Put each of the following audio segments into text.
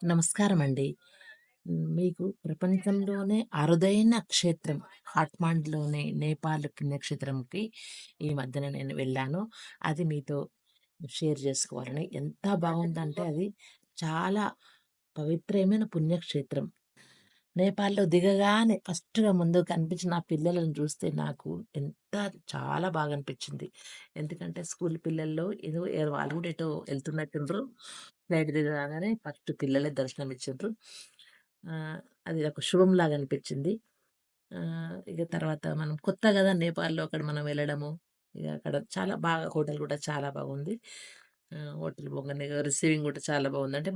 నమస్కారమండి. మీకు ప్రపంచంలోనే అరుదైన క్షేత్రం ఖాట్మాండ్‌లోని నేపాల్ పుణ్యక్షేత్రంకి ఈ మధ్యన నేను వెళ్ళాను. అది మీతో షేర్ చేసుకోవాలని. ఎంత బాగుందంటే అది చాలా పవిత్రమైన పుణ్యక్షేత్రం. నేపాల్‌లో దిగగానే ఫస్ట్‌గా ముందు కనిపించిన ఆ పిల్లలను చూస్తే నాకు ఎంత చాలా బాగా అనిపించింది. ఎందుకంటే స్కూల్ పిల్లల్లో ఏదో వాళ్ళు కూడా ఎటో ఎళ్తున్నట్టుండ్రు. ఫ్లైట్ దిగగానే ఫస్ట్ పిల్లలే దర్శనం ఇచ్చిండ్రు. అది ఒక శుభంలాగా అనిపించింది. ఇక తర్వాత మనం కొత్త గదా! నేపాల్‌లో అక్కడ మనం వెళ్ళడము. ఇగ అక్కడ చాలా బాగా హోటల్ గూడా చాలా బాగుంది. హోటల్ పోగానే రిసీవింగ్ గూడా చాలా బాగుంది. అంటే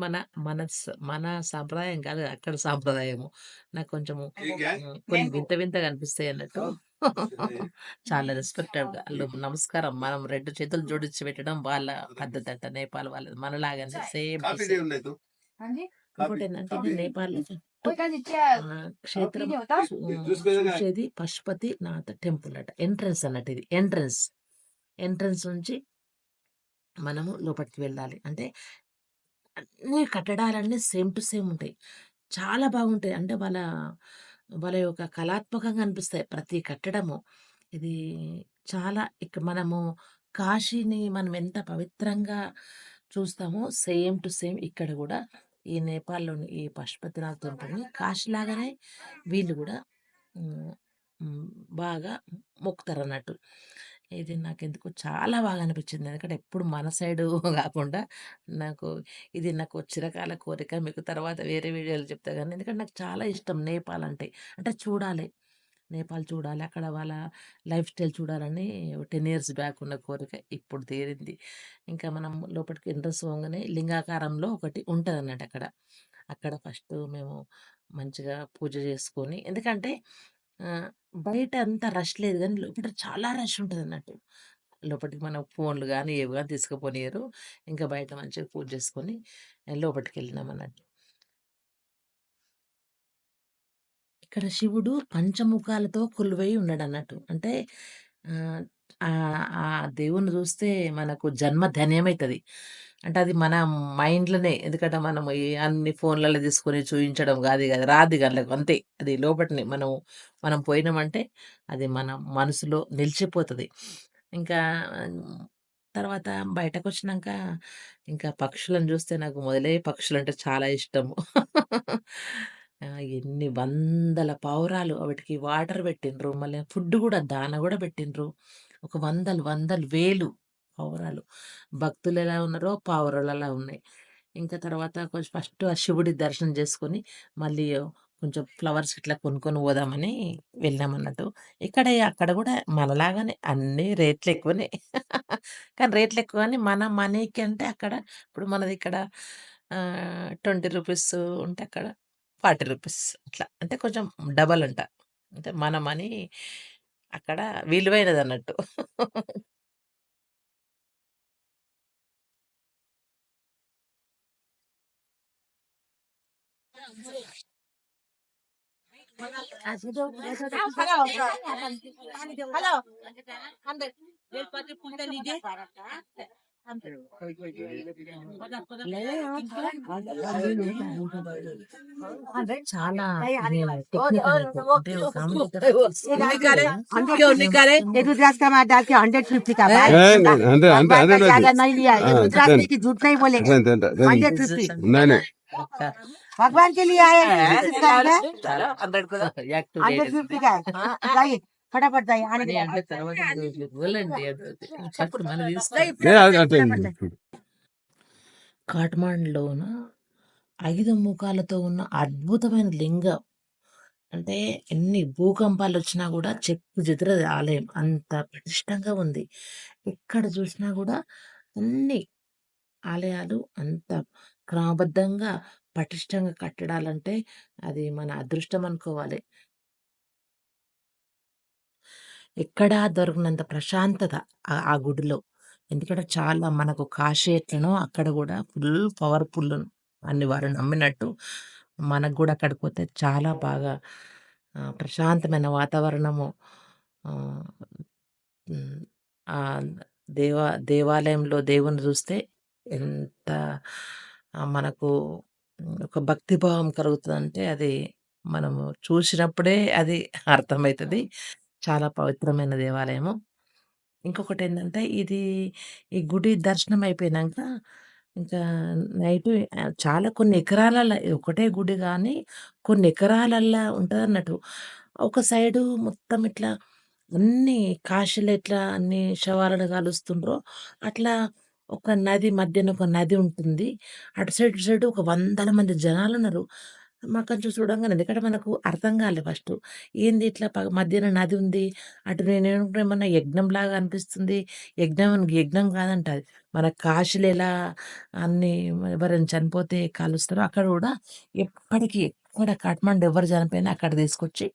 మన సాంప్రదాయం కాదు అక్కడ సాంప్రదాయము. నాకు కొంచెము కొన్ని వింత వింతగా అనిపిస్తాయన్నట్టు. చాలా రెస్పెక్టెడ్‌గా ఆళ్ళు నమస్కారం మనం 2 చేతులు జోడించి పెట్టడం వాళ్ళ పద్ధతట నేపాల్ వాళ్ళది. మనలాగానే సేమ్ టు సేమ్. ఇంకోటేందంటే ఇది నేపాల్‌లో క్షేత్రం చూసేది పశుపతినాథ టెంపుల్ అట. ఎంట్రన్స్ అన్నట్టు ఇది. ఎంట్రన్స్. ఎంట్రన్స్ నుంచి మనము లోపటికి వెళ్ళాలి. అంటే అన్ని కట్టడాలన్నీ సేమ్ టు సేమ్ ఉంటాయి. చాలా బాగుంటాయి. అంటే వాళ్ళ యొక్క కళాత్మకంగా అనిపిస్తాయి ప్రతి కట్టడము. ఇది చాలా మనము కాశీని మనం ఎంత పవిత్రంగా చూస్తామో సేమ్ టు సేమ్ ఇక్కడ గూడా ఈ నేపాల్‌లోని ఈ పశుపతినాథ్ టెంపుల్‌ని కాశీలాగానే వీళ్ళు గూడా హ్మ్. హ్మ్. బాగా మొక్కుతారన్నట్టు. ఇది నాకెందుకో చాలా బాగా అనిపించింది. ఎందుకంటే ఎప్పుడు మన సైడు గాకుండా నాకు నాకు చిరకాల కోరిక. మీకు తర్వాత వేరే వీడియోలో చెప్తా గానీ, ఎందుకంటే నాకు చాలా ఇష్టం నేపాల్ అంటే. అంటే చూడాలి. నేపాల్ చూడాలి. అక్కడ వాళ్ళ లైఫ్ స్టైల్ చూడాలని 10 ఇయర్స్ బ్యాక్ ఉన్న కోరిక ఇప్పుడు తీరింది. ఇంకా మనం లోపటికి ఎంట్రన్స్ పోంగానే లింగాకారంలో ఒకటి ఉంటదన్నట్టు అక్కడ. అక్కడ ఫస్ట్ మేము మంచిగా పూజ చేసుకొని ఎందుకంటే బయట అంత రష్ లేదు గానీ, లోపట చాలా రష్ ఉంటదన్నట్టు. లోపటికి మనం ఫోన్‌లు గానీ, ఏవి గానీ తీసుకుపోనీయరు. ఇంకా బయట మంచిగా పూజ చేసుకొని లోపటికెళ్ళినామన్నట్టు. ఇక్కడ శివుడు పంచముఖాలతో కొలువై ఉన్నాడన్నట్టు. అంటే ఆహ్, ఆ దేవుడిని చూస్తే మనకు జన్మ ధన్యమైతది. అంటే అది మన మైండ్‌లోనే ఎందుకంటే మనం ఈ అన్ని ఫోన్‌లలో తీసుకొని చూయించడం గాదు గదా! రాదిగ ఆళ్ళకు అంతే. అది లోపటనే మనం పోయినామంటే అది మన మనసులో నిలిచిపోతది. ఇంకా తర్వాత బయటకొచ్చినంక ఇంకా పక్షులను జూస్తే నాకు మొదలే పక్షులంటే చాలా ఇష్టము. ఎన్ని వందల పావురాలు వాటికి వాటర్ పెట్టిండ్రు. మళ్ళీ ఫుడ్ గూడా దాన గూడా పెట్టిండ్రు. ఒక వందలు, వందలు, వేలు పావురాలు. భక్తులెలా ఉన్నారో పావురాలలా ఉన్నాయి. ఇంకా తర్వాత కొంచెం ఫస్ట్ ఆ శివుడి దర్శనం చేసుకొని, మళ్ళీ కొంచెం ఫ్లవర్స్ ఇట్లా కొనుక్కొని పోదామని వెళ్ళామన్నట్టు. అక్కడ గూడా మనలాగానే అన్నీ రేట్లెక్కువనే. కానీ రేట్లెక్కువ గాని మన మనీకి అంటే అక్కడ ఇప్పుడు మనదిక్కడ 20 రూపీస్ ఉంటే అక్కడ 40 రూపీస్ అట్లా. అంటే కొంచెం డబల్ అంట. అంటే మన మనీ అక్కడ విలువైనదన్నట్టు. చాలా టెక్నికల్ అంటే ఒక ఆమె దగ్గర निकाले తీసుకుంటే क्यों निकाले మొత్తం ये रुद्राक्ष का मार डाल के 150 का भाई అంటే అంటే भगवान అదే का ज्यादा नहीं लिया ये रुद्राक्ष అంతే की झूठ नहीं बोलेंगे అంతే అంతే 150 నానే भगवान के लिए आया है इसका है చాలా 150 का है जाइए फटाफट जाइए आने के అంటే बाद తర్వాత ఇవ్వాలండి ఫస్ట్ మనం नहीं తీసుకోవాలి. फटाफट అంటే जाइए फटाफट जाइए కాట్మాండ్‌లోన 5 ముఖాలతో ఉన్న అద్భుతమైన లింగం. అంటే ఎన్ని భూకంపాలొచ్చినా గూడా చెక్కు చెదరదు ఆలయం. అంత పటిష్టంగా ఉంది. ఎక్కడ జూసినా గూడా అన్ని ఆలయాలు అంత క్రమబద్ధంగా, పటిష్టంగా కట్టడాలంటే అది మన అదృష్టం అనుకోవాలి. ఎక్కడా దొరకనంత ప్రశాంతత ఆ గుడిలో. ఎందుకంటే చాలా మనకు కాశీ ఎట్లనో అక్కడ గూడా ఫుల్ పవర్‌ఫుల్ అని వారు నమ్మినట్టు మనకు గూడా అక్కడికి పోతే చాలా బాగా ప్రశాంతమైన వాతావరణము. ఆహ్, హ్మ్. ఆహ్, దేవాలయంలో దేవుడిని జూస్తే ఎంత మనకు ఒక భక్తిభావం కలుగుతదంటే అది మనము చూసినప్పుడే అది అర్థమైతది. చాలా పవిత్రమైన దేవాలయము. ఇంకొకటేందంటే ఈ గుడి దర్శనం అయిపోయినంక ఇంకా నైటు చాలా కొన్ని ఎకరాలల్ల ఒకటే గుడి గానీ కొన్ని ఎకరాలల్లా ఉంటదన్నట్టు. ఒక సైడు మొత్తం ఇట్లా అన్నీ కాశీలెట్లా అన్ని శవాలను కాలుస్తుండ్రో అట్లా ఒక నది మధ్యన ఒక నది ఉంటుంది. అటు సైడ్, ఇటు సైడ్ ఒక వందల మంది జనాలున్నారు. మాకొంచెం చూడంగానే ఎందుకంటే మనకు అర్థం కాలే ఫస్టు. ఏంది ఇట్లా మధ్యన నది ఉంది. అటు నేనేమనుకున్నా ఏమన్నా యజ్ఞంలాగా అనిపిస్తుంది. యజ్ఞం కాదంట అది. మన కాశీలో ఎలా అన్ని ఎవరైనా చనిపోతే కాలుస్తారో అక్కడ గూడా ఎప్పటికి ఎక్కడ కాట్మండు ఎవరు చనిపోయినా అక్కడ తీసుకొచ్చి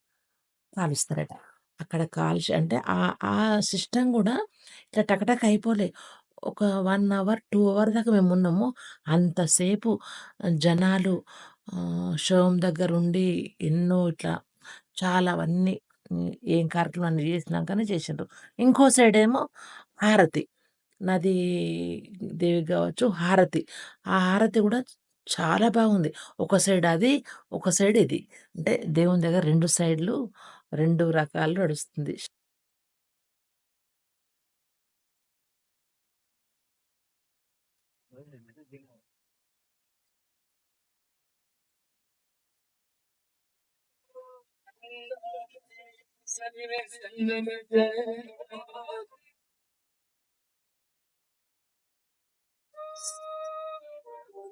కాలుస్తారట. అక్కడ కాల్చి అంటే ఆ సిస్టమ్ గూడా ఇట్లా టకటక అయిపోలే. ఒక 1 అవర్, 2 అవర్ దాకా మేమున్నాము. అంతసేపు జనాలు శవం దగ్గరుండి ఎన్నో ఇట్లా చాలా అవన్నీ ఏం కార్యక్రమం అన్ని చేసినాకనే చేసిండ్రు. ఇంకో సైడేమో హారతి. నదీ దేవికి గావచ్చు హారతి. ఆ హారతి గూడా చాలా బాగుంది. ఒక సైడ్ అది, ఒక సైడ్ ఇది. అంటే దేవుని దగ్గర 2 సైడ్‌లు 2 రకాలు నడుస్తుంది.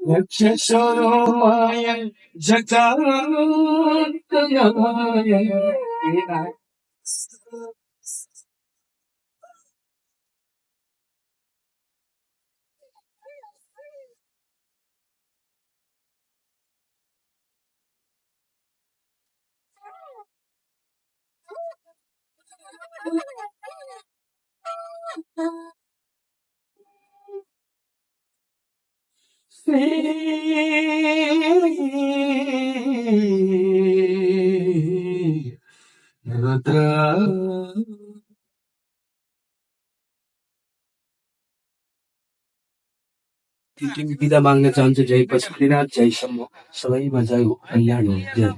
యక్షశోమాయ జటాతనయాయ రుద్ర तीन विधा मांगना चाहन्छु जय पशुपतिनाथ जय शम्भो सबैमा जय हो कल्याण हो जय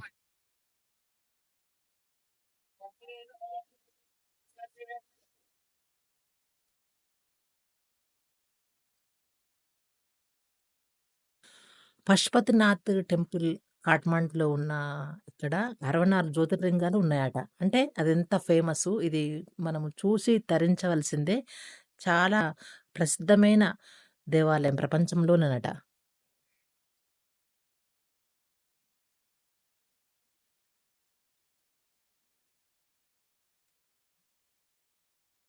పశుపతినాథ్ టెంపుల్ కాట్మండ్‌లో ఉన్న ఇక్కడ 64 జ్యోతిర్లింగాలు ఉన్నాయట. అంటే అదెంత ఫేమసు. ఇది మనము చూసి తరించవలసిందే. చాలా ప్రసిద్ధమైన దేవాలయం ప్రపంచంలోనేనట.